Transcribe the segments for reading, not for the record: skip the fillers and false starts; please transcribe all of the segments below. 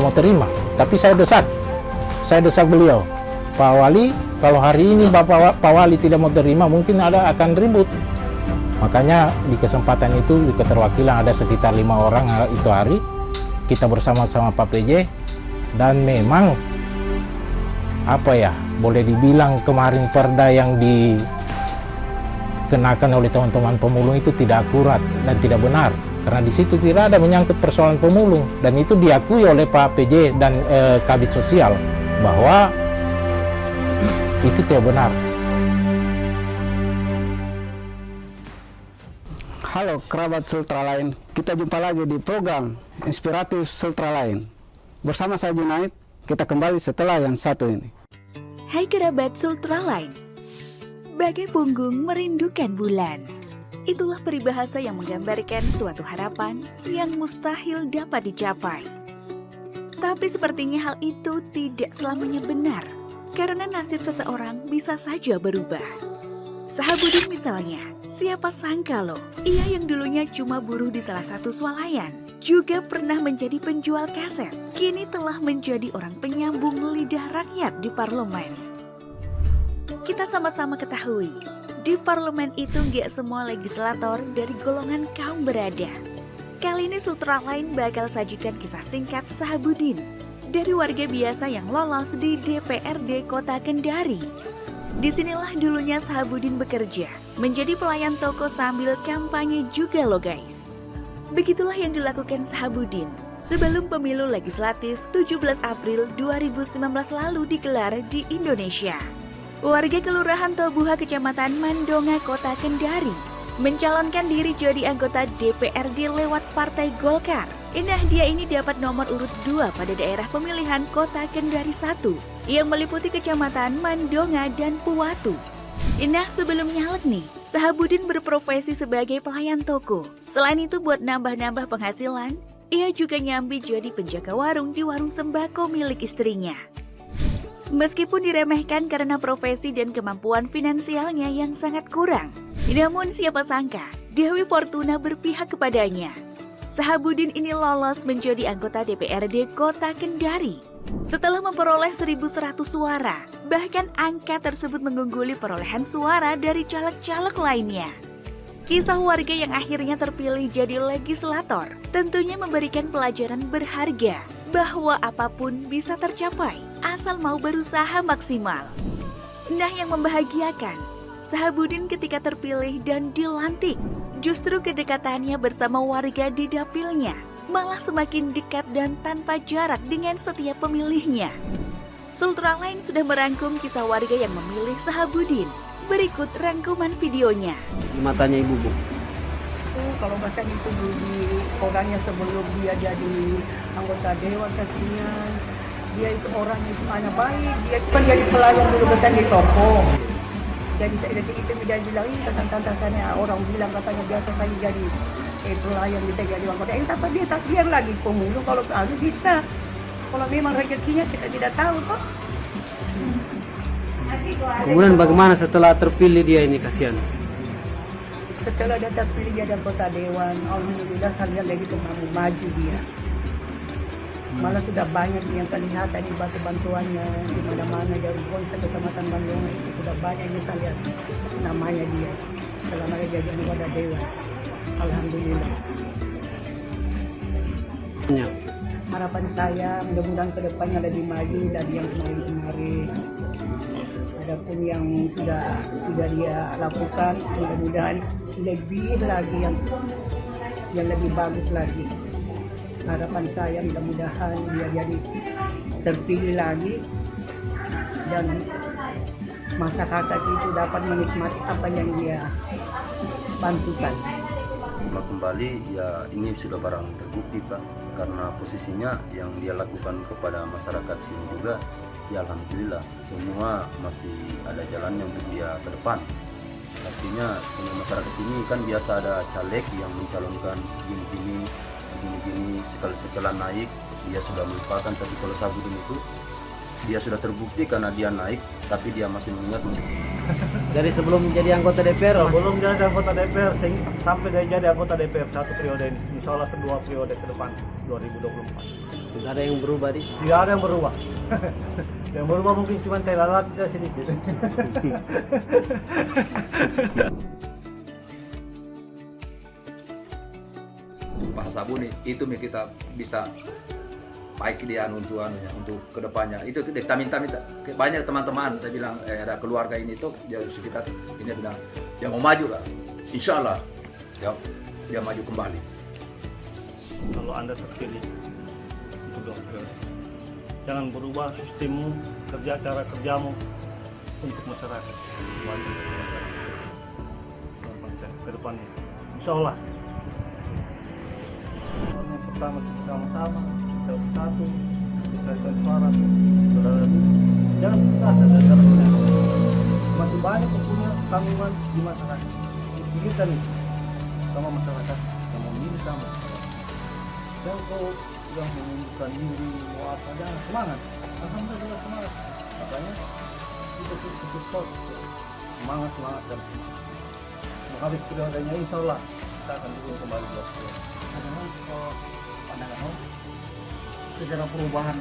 mau terima. Tapi saya desak beliau, Pak Wali, kalau hari ini Pak Wali tidak mau terima, mungkin akan ribut. Makanya di kesempatan itu di keterwakilan ada sekitar 5 orang itu hari kita bersama-sama Pak PJ, dan memang boleh dibilang kemarin perda yang dikenakan oleh teman-teman pemulung itu tidak akurat dan tidak benar, karena di situ tidak ada menyangkut persoalan pemulung, dan itu diakui oleh Pak PJ dan Kabid Sosial bahwa itu tidak benar. Halo kerabat Sultralain, kita jumpa lagi di program Inspiratif Sultralain. Bersama saya Junaid, kita kembali setelah yang satu ini. Hai kerabat Sultralain, bagai punggung merindukan bulan. Itulah peribahasa yang menggambarkan suatu harapan yang mustahil dapat dicapai. Tapi sepertinya hal itu tidak selamanya benar, karena nasib seseorang bisa saja berubah. Sahabudin misalnya, siapa sangka loh, ia yang dulunya cuma buruh di salah satu swalayan, juga pernah menjadi penjual kaset, kini telah menjadi orang penyambung lidah rakyat di parlemen. Kita sama-sama ketahui, di parlemen itu nggak semua legislator dari golongan kaum berada. Kali ini Sultralain bakal sajikan kisah singkat Sahabudin dari warga biasa yang lolos di DPRD Kota Kendari. Disinilah dulunya Sahabudin bekerja, menjadi pelayan toko sambil kampanye juga loh guys. Begitulah yang dilakukan Sahabudin sebelum pemilu legislatif 17 April 2019 lalu digelar di Indonesia. Warga Kelurahan Tobuha Kecamatan Mandonga Kota Kendari mencalonkan diri jadi anggota DPRD lewat Partai Golkar. Dia ini dapat nomor urut 2 pada daerah pemilihan Kota Kendari 1 yang meliputi Kecamatan Mandonga dan Puwatu. Sebelum nyalek nih, Sahabudin berprofesi sebagai pelayan toko. Selain itu buat nambah-nambah penghasilan, ia juga nyambi jadi penjaga warung di warung sembako milik istrinya. Meskipun diremehkan karena profesi dan kemampuan finansialnya yang sangat kurang, namun siapa sangka Dewi Fortuna berpihak kepadanya. Sahabudin ini lolos menjadi anggota DPRD Kota Kendari setelah memperoleh 1.100 suara. Bahkan angka tersebut mengungguli perolehan suara dari caleg-caleg lainnya. Kisah warga yang akhirnya terpilih jadi legislator tentunya memberikan pelajaran berharga bahwa apapun bisa tercapai asal mau berusaha maksimal. Yang membahagiakan, Sahabudin ketika terpilih dan dilantik, justru kedekatannya bersama warga di dapilnya malah semakin dekat dan tanpa jarak dengan setiap pemilihnya. Sultralain sudah merangkum kisah warga yang memilih Sahabudin. Berikut rangkuman videonya. Di matanya Ibu, Bu. Kalau bahasanya itu di orangnya sebelum dia jadi anggota dewan, kasihan. Dia itu orang itu hanya baik. Dia kan jadi pelayan dulu besar di toko. Jadi saya itu dia bilang ini kesantan-kesannya orang bilang katanya biasa saya jadi pelayan bisa jadi anggota. Tapi dia lagi pemulung kalau bisa. Kalau memang rezekinya kita tidak tahu kok. Kemudian bagaimana setelah terpilih dia ini, kasihan? Setelah dia terpilih dia ada kota dewan, alhamdulillah saya lagi itu maju dia. Malah sudah banyak yang kelihatan di bantu-bantuannya di mana-mana dari Boisa Kecamatan Bandung itu sudah banyak yang saya lihat namanya dia selama dia jadi anggota dewan. Alhamdulillah. Ya. Harapan saya mudah-mudahan ke depannya lebih maju dari yang kemarin-kemarin. Adapun yang sudah dia lakukan, mudah-mudahan lebih lagi yang lebih bagus lagi. Harapan saya mudah-mudahan dia jadi terpilih lagi dan masyarakat itu dapat menikmati apa yang dia bantukan. Kembali ya ini sudah barang terbukti Pak, karena posisinya yang dia lakukan kepada masyarakat sini juga ya alhamdulillah semua masih ada jalannya untuk dia ke depan. Artinya semua masyarakat ini kan biasa ada caleg yang mencalonkan gini-gini setelah naik dia sudah melupakan, tapi kalau Sahabudin itu dia sudah terbukti karena dia naik tapi dia masih mengingat. Dari sebelum jadi anggota DPR, sebelum jadi anggota DPR sampai dia jadi anggota DPR satu periode ini, insya Allah kedua periode ke depan 2024. Tidak ada yang berubah di. Tidak ada yang berubah. Yang berubah mungkin cuma tai lalat saja sedikit. Pak Sabuni itu kita bisa baik dia untuk kedepannya. Itu kita minta banyak teman-teman. Saya bilang ada keluarga ini tuh dia sekitar ini bilang dia mau maju lah. Insya Allah dia maju kembali. Kalau Anda terpilih untuk dokter, jangan berubah sistemmu, cara kerjamu untuk masyarakat. Bantu masyarakat ke depannya. Insya Allah. Yang pertama kita sama-sama, kita bersatu, kita carikan suara saudara. Jangan susah saudara. Masih banyak yang punya tanggungan di masyarakat. Pikirkan itu sama masyarakat yang memilih sama. Jangan kau yang mengundurkan diri, mau apa, jangan semangat. Alhamdulillah semangat. Makanya kita terus stop. Semangat dan habis periodenya insya Allah kita akan dukung kembali buat dia. Namun pandangan sejarah perubahan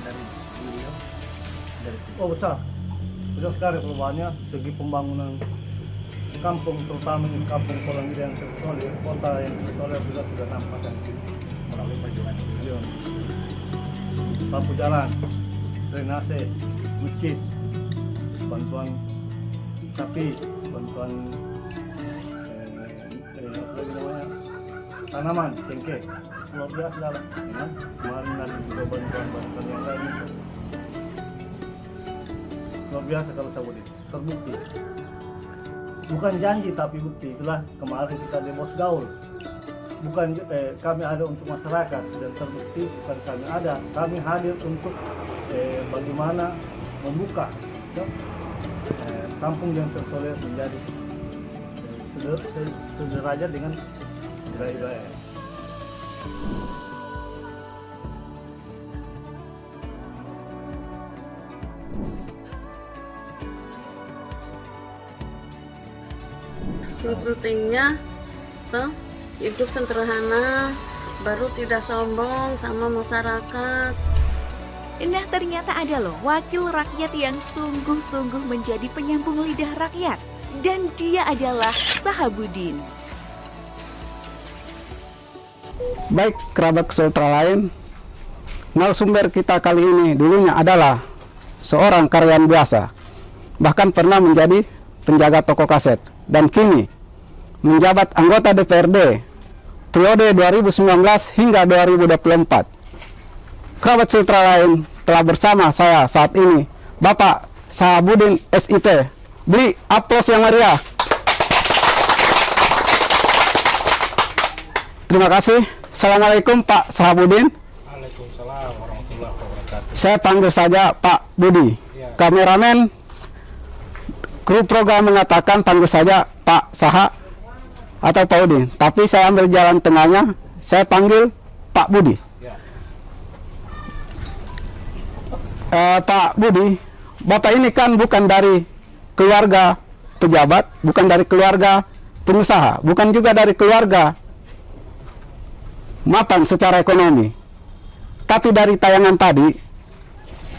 dari beliau dari segi besar sekali perubahannya, segi pembangunan kampung, terutama di kampung Kolangida yang terisolir, kota yang terisolir juga sudah nampak kan melalui perjuangan beliau. Lampu jalan, drainase, masjid, bantuan sapi, bantuan tanaman, cengkeh, luar biasa lah. Kemarin ada juga bantuan yang lain. Luar biasa kalau Sabudi, terbukti. Bukan janji tapi bukti. Itulah kemarin kita demos gaul. Bukan kami ada untuk masyarakat dan terbukti bukan kami ada. Kami hadir untuk bagaimana membuka kampung yang terisolir menjadi sederajat dengan wilayah. Pentingnya hidup sederhana, baru tidak sombong sama masyarakat. Nah, ternyata ada loh wakil rakyat yang sungguh-sungguh menjadi penyambung lidah rakyat. Dan dia adalah Sahabudin. Baik kerabat Sultralain, narasumber kita kali ini dulunya adalah seorang karyawan biasa, bahkan pernah menjadi penjaga toko kaset, dan kini menjabat anggota DPRD periode 2019 hingga 2024. Kerabat Sultralain, telah bersama saya saat ini Bapak Sahabudin SIP. Beri aplaus yang meriah. Terima kasih. Assalamualaikum Pak Sahabudin. Waalaikumsalam warahmatullahi wabarakatuh. Saya panggil saja Pak Budi. Ya. Kameramen kru program mengatakan panggil saja Pak Saha atau Pak Budi. Tapi saya ambil jalan tengahnya, saya panggil Pak Budi. Ya. Pak Budi, Bapak ini kan bukan dari keluarga pejabat, bukan dari keluarga pengusaha, bukan juga dari keluarga mapan secara ekonomi. Tapi dari tayangan tadi,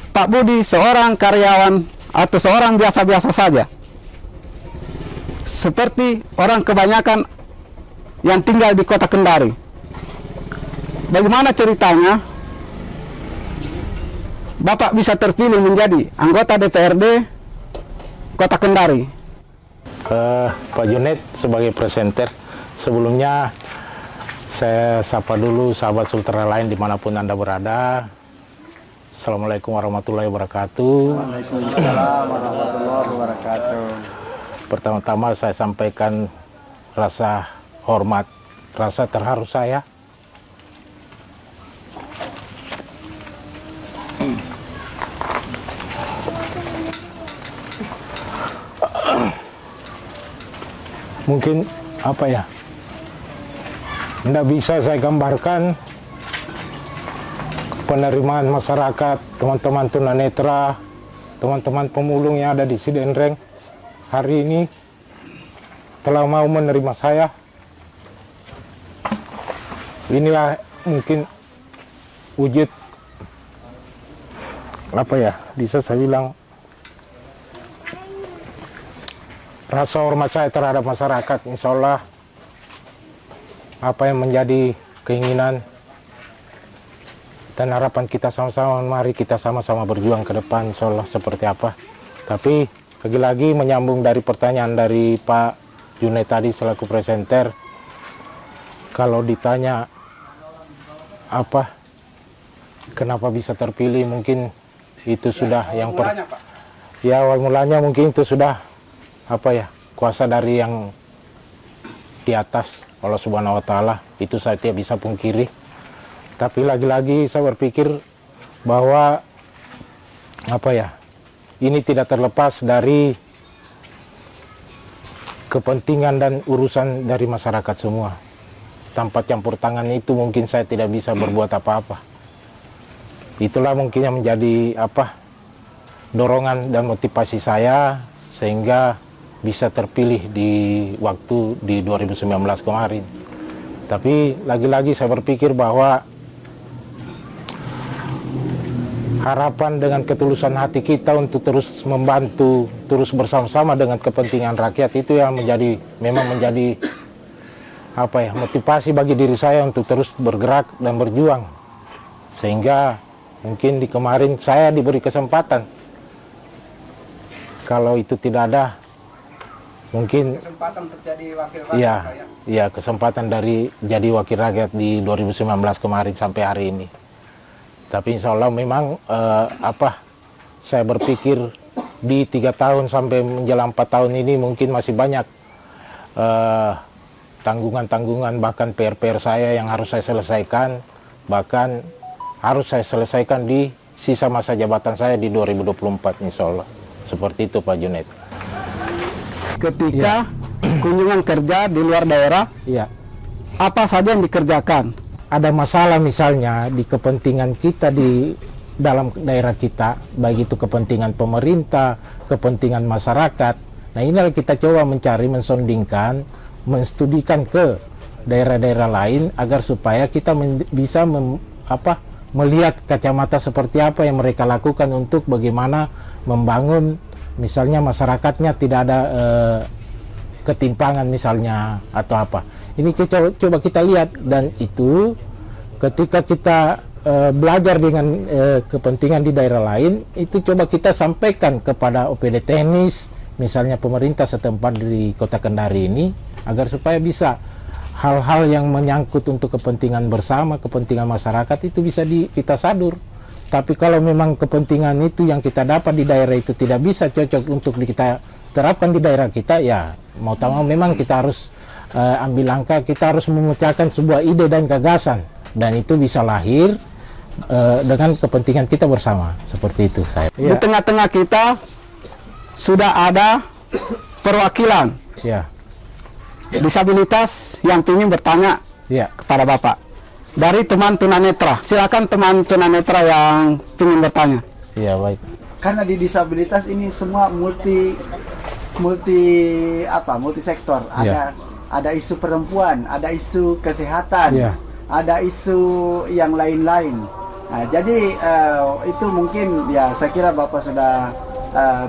Pak Budi seorang karyawan atau seorang biasa-biasa saja. Seperti orang kebanyakan yang tinggal di kota Kendari. Bagaimana ceritanya Bapak bisa terpilih menjadi anggota DPRD Kota Kendari? Pak Junet sebagai presenter. Sebelumnya saya sapa dulu sahabat Sultralain dimanapun Anda berada. Assalamualaikum warahmatullahi wabarakatuh. Waalaikumsalam warahmatullahi wabarakatuh. Pertama-tama saya sampaikan rasa hormat, rasa terharu saya mungkin apa ya, tidak bisa saya gambarkan penerimaan masyarakat, teman-teman tunanetra, teman-teman pemulung yang ada di Cidenreng hari ini telah mau menerima saya. Inilah mungkin wujud apa ya, bisa saya bilang rasa hormat saya terhadap masyarakat. Insya Allah apa yang menjadi keinginan dan harapan kita sama-sama, mari kita sama-sama berjuang ke depan, insya Allah seperti apa. Tapi lagi-lagi menyambung dari pertanyaan dari Pak Junaid tadi selaku presenter, kalau ditanya apa, kenapa bisa terpilih, mungkin itu sudah yang ya awal mulanya mungkin itu sudah apa ya, kuasa dari yang di atas, Allah Subhanahu wa Ta'ala, itu saya tidak bisa pungkiri. Tapi lagi-lagi saya berpikir bahwa apa ya, ini tidak terlepas dari kepentingan dan urusan dari masyarakat semua. Tanpa campur tangan itu mungkin saya tidak bisa berbuat apa-apa. Itulah mungkin yang menjadi apa, dorongan dan motivasi saya sehingga bisa terpilih di waktu di 2019 kemarin. Tapi lagi-lagi saya berpikir bahwa harapan dengan ketulusan hati kita untuk terus membantu, terus bersama-sama dengan kepentingan rakyat, itu yang memang menjadi apa ya, motivasi bagi diri saya untuk terus bergerak dan berjuang. Sehingga mungkin di kemarin saya diberi kesempatan. Kalau itu tidak ada, mungkin kesempatan untuk jadi wakil rakyat. Iya, kesempatan dari jadi wakil rakyat di 2019 kemarin sampai hari ini. Tapi insya Allah memang saya berpikir di 3 tahun sampai menjelang 4 tahun ini mungkin masih banyak tanggungan-tanggungan, bahkan PR-PR saya yang harus saya selesaikan, bahkan harus saya selesaikan di sisa masa jabatan saya di 2024 insya Allah. Seperti itu Pak Junaid. Ketika kunjungan kerja di luar daerah, apa saja yang dikerjakan? Ada masalah misalnya di kepentingan kita di dalam daerah kita, baik itu kepentingan pemerintah, kepentingan masyarakat. Nah inilah kita coba mencari, mensondingkan, menstudikan ke daerah-daerah lain agar supaya kita bisa melihat kacamata seperti apa yang mereka lakukan untuk bagaimana membangun misalnya masyarakatnya tidak ada ketimpangan misalnya atau apa. Ini coba kita lihat, dan itu ketika kita belajar dengan kepentingan di daerah lain, itu coba kita sampaikan kepada OPD teknis, misalnya pemerintah setempat di Kota Kendari ini, agar supaya bisa hal-hal yang menyangkut untuk kepentingan bersama, kepentingan masyarakat itu bisa kita sadur. Tapi kalau memang kepentingan itu yang kita dapat di daerah itu tidak bisa cocok untuk kita terapkan di daerah kita, ya mau tak mau memang kita harus ambil langkah, kita harus memecahkan sebuah ide dan gagasan, dan itu bisa lahir dengan kepentingan kita bersama, seperti itu saya. Di tengah-tengah kita sudah ada perwakilan disabilitas yang ingin bertanya kepada Bapak. Dari teman tunanetra, silakan teman tunanetra yang ingin bertanya. Iya, baik. Karena di disabilitas ini semua multi sektor. Ada isu perempuan, ada isu kesehatan, ada isu yang lain-lain. Nah, jadi itu mungkin ya saya kira Bapak sudah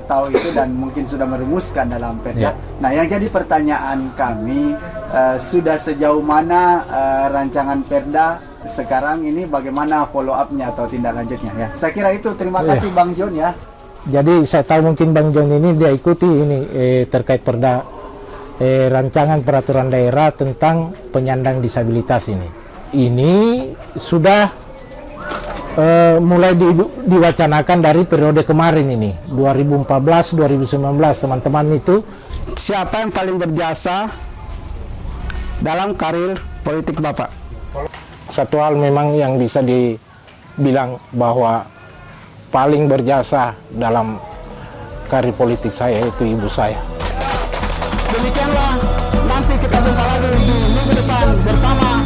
tahu itu dan mungkin sudah merumuskan dalam Perda. Nah, yang jadi pertanyaan kami, sudah sejauh mana rancangan Perda sekarang ini, bagaimana follow up-nya atau tindak lanjutnya ya. Saya kira itu. Terima kasih Bang John ya. Jadi saya tahu mungkin Bang John ini dia ikuti ini terkait Perda rancangan peraturan daerah tentang penyandang disabilitas ini. Ini sudah mulai diwacanakan dari periode kemarin ini, 2014-2019 teman-teman itu. Siapa yang paling berjasa dalam karir politik Bapak? Satu hal memang yang bisa dibilang bahwa paling berjasa dalam karir politik saya itu ibu saya. Demikianlah, nanti kita jumpa lagi di minggu depan bersama